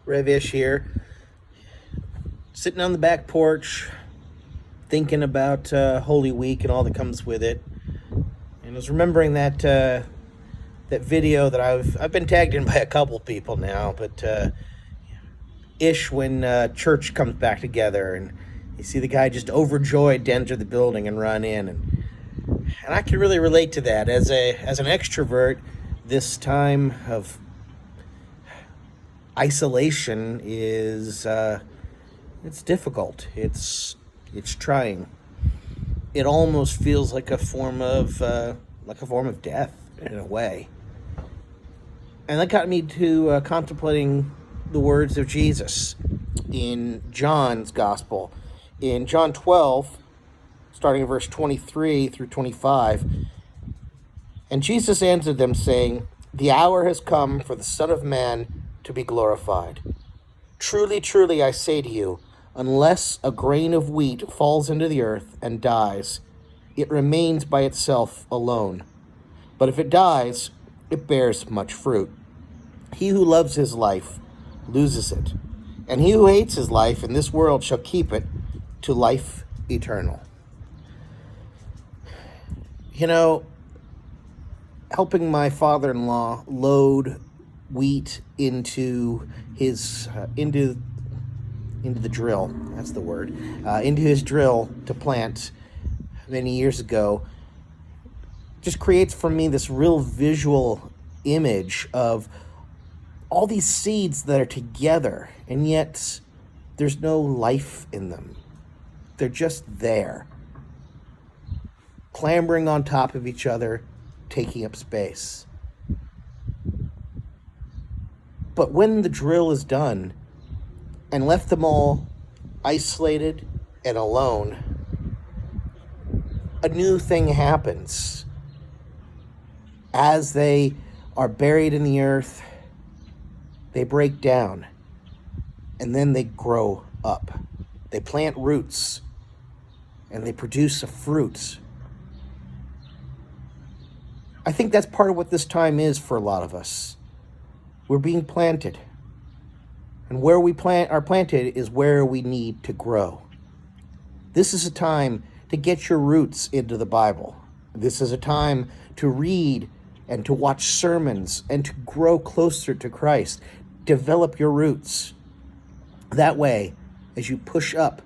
Revish here, sitting on the back porch, thinking about Holy Week and all that comes with it, and I was remembering that video that I've been tagged in by a couple people now, but ish when church comes back together, and you see the guy just overjoyed to enter the building and run in, and I can really relate to that as an extrovert. This time of isolation is it's difficult. It's trying. It almost feels like a form of death in a way. And that got me to contemplating the words of Jesus in John's Gospel. In John 12, starting in verse 23 through 25, and Jesus answered them, saying, "The hour has come for the Son of Man to be glorified. Truly, truly, I say to you, unless a grain of wheat falls into the earth and dies, it remains by itself alone. But if it dies, it bears much fruit. He who loves his life loses it, and he who hates his life in this world shall keep it to life eternal." You know, helping my father-in-law load wheat into his into the drill, that's the word, into his drill to plant many years ago, just creates for me this real visual image of all these seeds that are together, and yet there's no life in them. They're just there, clambering on top of each other, taking up space. But when the drill is done and left them all isolated and alone, a new thing happens. As they are buried in the earth, they break down, and then they grow up. They plant roots, and they produce a fruit. I think that's part of what this time is for a lot of us. We're being planted. And where we are planted is where we need to grow. This is a time to get your roots into the Bible. This is a time to read and to watch sermons and to grow closer to Christ. Develop your roots. That way, as you push up,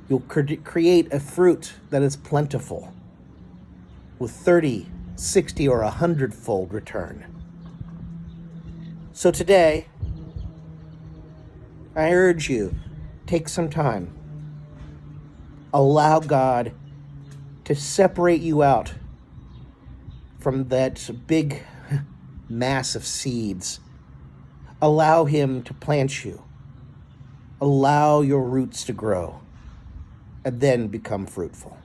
you'll create a fruit that is plentiful with 30, 60, or 100-fold return. So today, I urge you, take some time. Allow God to separate you out from that big mass of seeds. Allow Him to plant you. Allow your roots to grow and then become fruitful.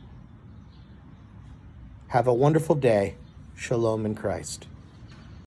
Have a wonderful day. Shalom in Christ.